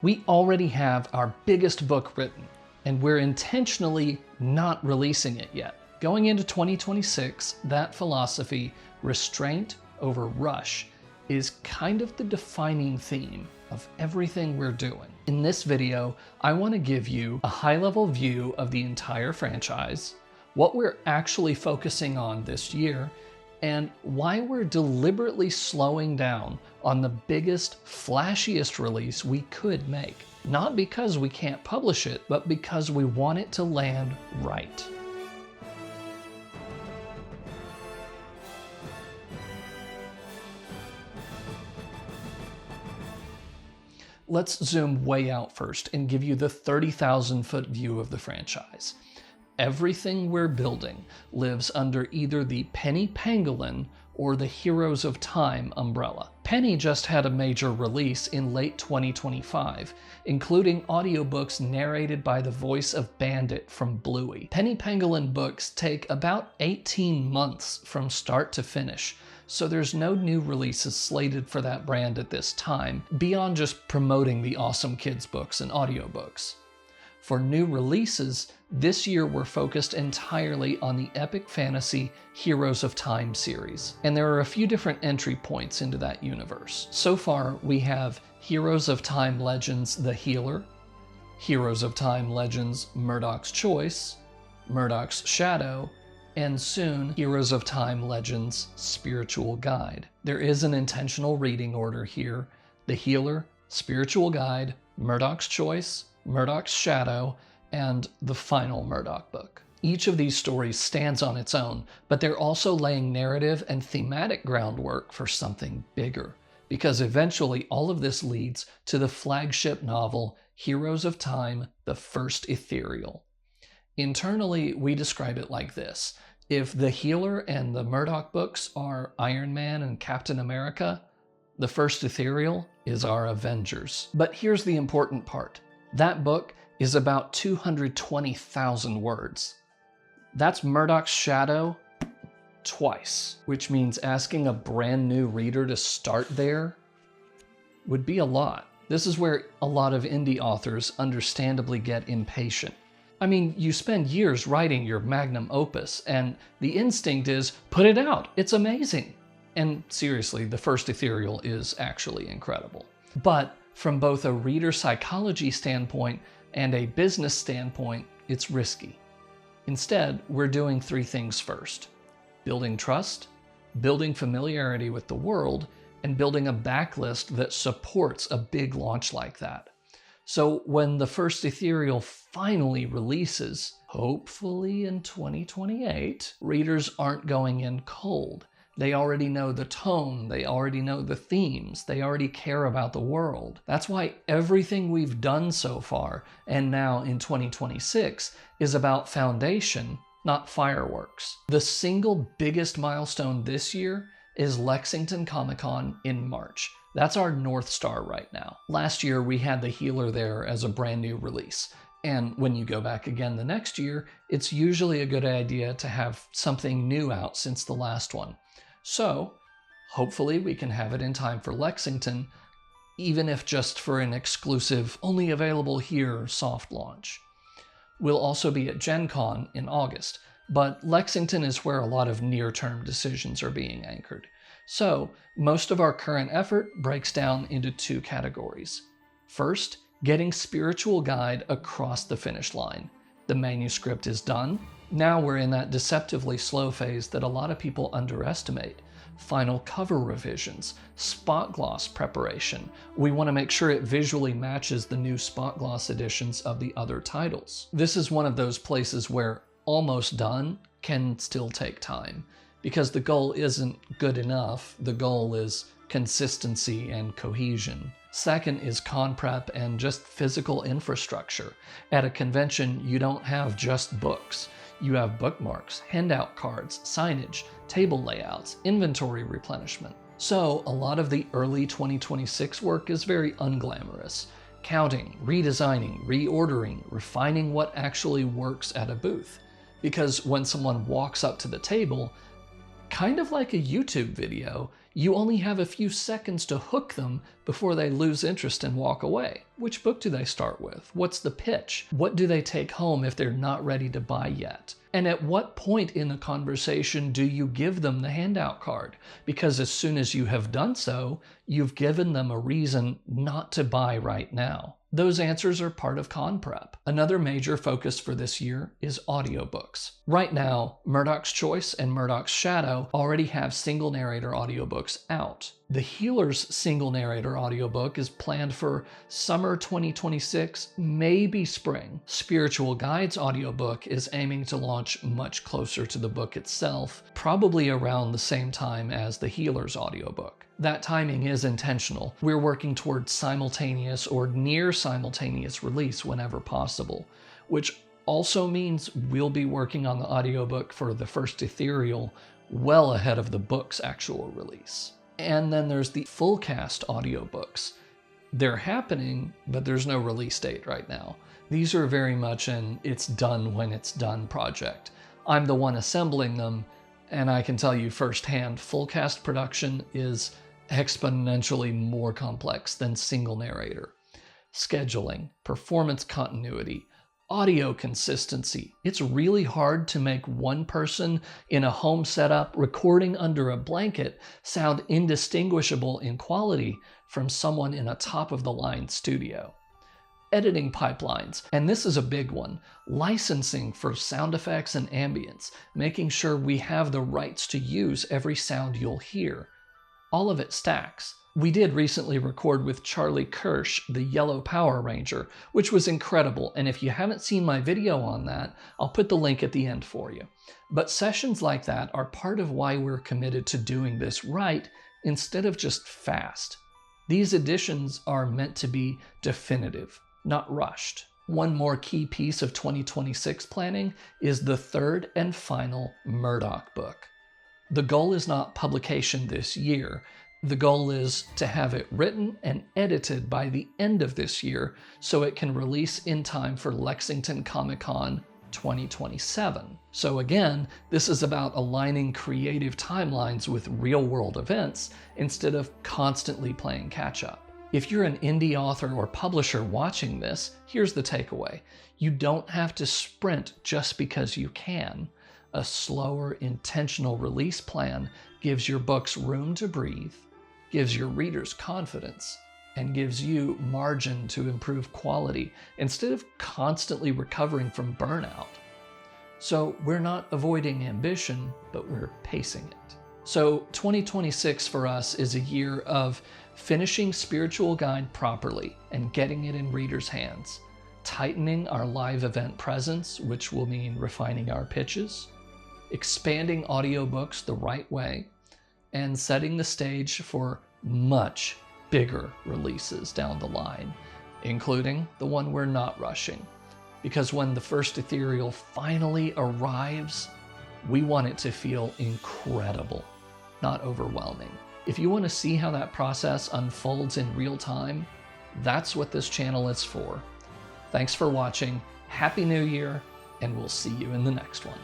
We already have our biggest book written, and we're intentionally not releasing it yet. Going into 2026, that philosophy, restraint over rush, is kind of the defining theme of everything we're doing. In this video, I want to give you a high-level view of the entire franchise, what we're actually focusing on this year, and why we're deliberately slowing down on the biggest, flashiest release we could make. Not because we can't publish it, but because we want it to land right. Let's zoom way out first and give you the 30,000-foot view of the franchise. Everything we're building lives under either the Penny Pangolin or the Heroes of Time umbrella. Penny just had a major release in late 2025, including audiobooks narrated by the voice of Bandit from Bluey. Penny Pangolin books take about 18 months from start to finish, so there's no new releases slated for that brand at this time, beyond just promoting the awesome kids' books and audiobooks. For new releases, this year we're focused entirely on the epic fantasy Heroes of Time series, and there are a few different entry points into that universe. So far, we have Heroes of Time Legends The Healer, Heroes of Time Legends Murdoch's Choice, Murdoch's Shadow, and soon Heroes of Time Legends Spiritual Guide. There is an intentional reading order here: The Healer, Spiritual Guide, Murdoch's Choice, Murdoch's Shadow, and the final Murdoch book. Each of these stories stands on its own, but they're also laying narrative and thematic groundwork for something bigger, because eventually all of this leads to the flagship novel, Heroes of Time, the First Ethereal. Internally, we describe it like this: if the Healer and the Murdoch books are Iron Man and Captain America, the First Ethereal is our Avengers. But here's the important part. That book is about 220,000 words. That's Murdoch's Shadow twice, which means asking a brand new reader to start there would be a lot. This is where a lot of indie authors understandably get impatient. I mean, you spend years writing your magnum opus, and the instinct is, put it out, it's amazing. And seriously, the First Ethereal is actually incredible. But from both a reader psychology standpoint and a business standpoint, it's risky. Instead, we're doing three things first: building trust, building familiarity with the world, and building a backlist that supports a big launch like that. So when the First Ethereal finally releases, hopefully in 2028, readers aren't going in cold. They already know the tone, they already know the themes, they already care about the world. That's why everything we've done so far, and now in 2026, is about foundation, not fireworks. The single biggest milestone this year is Lexington Comic Con in March. That's our North Star right now. Last year, we had The Healer there as a brand new release. And when you go back again the next year, it's usually a good idea to have something new out since the last one. So, hopefully we can have it in time for Lexington, even if just for an exclusive, only available here soft launch. We'll also be at Gen Con in August, but Lexington is where a lot of near-term decisions are being anchored. So, most of our current effort breaks down into two categories. First, getting Spiritual Guide across the finish line. The manuscript is done. Now we're in that deceptively slow phase that a lot of people underestimate. Final cover revisions, spot gloss preparation. We want to make sure it visually matches the new spot gloss editions of the other titles. This is one of those places where almost done can still take time, because the goal isn't good enough. The goal is consistency and cohesion. Second is con prep and just physical infrastructure. At a convention, you don't have just books. You have bookmarks, handout cards, signage, table layouts, inventory replenishment. So a lot of the early 2026 work is very unglamorous. Counting, redesigning, reordering, refining what actually works at a booth. Because when someone walks up to the table, kind of like a YouTube video, You only have a few seconds to hook them before they lose interest and walk away. Which book do they start with? What's the pitch? What do they take home if they're not ready to buy yet? And at what point in the conversation do you give them the handout card? Because as soon as you have done so, you've given them a reason not to buy right now. Those answers are part of con prep. Another major focus for this year is audiobooks. Right now, Murdoch's Choice and Murdoch's Shadow already have single narrator audiobooks out. The Healer's single narrator audiobook is planned for summer 2026, maybe spring. Spiritual Guide's audiobook is aiming to launch much closer to the book itself, probably around the same time as the Healer's audiobook. That timing is intentional. We're working towards simultaneous or near simultaneous release whenever possible, which also means we'll be working on the audiobook for the First Ethereal well ahead of the book's actual release. And then there's the full cast audiobooks. They're happening, but there's no release date right now. These are very much an it's done when it's done project. I'm the one assembling them, and I can tell you firsthand, full cast production is exponentially more complex than single narrator. Scheduling, performance continuity, audio consistency. It's really hard to make one person in a home setup recording under a blanket sound indistinguishable in quality from someone in a top-of-the-line studio. Editing pipelines, and this is a big one, licensing for sound effects and ambience, making sure we have the rights to use every sound you'll hear. All of it stacks. We did recently record with Charlie Kirsch, the Yellow Power Ranger, which was incredible, and if you haven't seen my video on that, I'll put the link at the end for you. But sessions like that are part of why we're committed to doing this right instead of just fast. These editions are meant to be definitive, not rushed. One more key piece of 2026 planning is the third and final Murdoch book. The goal is not publication this year. The goal is to have it written and edited by the end of this year so it can release in time for Lexington Comic Con 2027. So again, this is about aligning creative timelines with real-world events instead of constantly playing catch-up. If you're an indie author or publisher watching this, here's the takeaway. You don't have to sprint just because you can. A slower, intentional release plan gives your books room to breathe, gives your readers confidence, and gives you margin to improve quality instead of constantly recovering from burnout. So we're not avoiding ambition, but we're pacing it. So 2026 for us is a year of finishing Spiritual Guide properly and getting it in readers' hands, tightening our live event presence, which will mean refining our pitches, expanding audiobooks the right way, and setting the stage for much bigger releases down the line, including the one we're not rushing. Because when the First Ethereal finally arrives, we want it to feel incredible, not overwhelming. If you want to see how that process unfolds in real time, that's what this channel is for. Thanks for watching, Happy New Year, and we'll see you in the next one.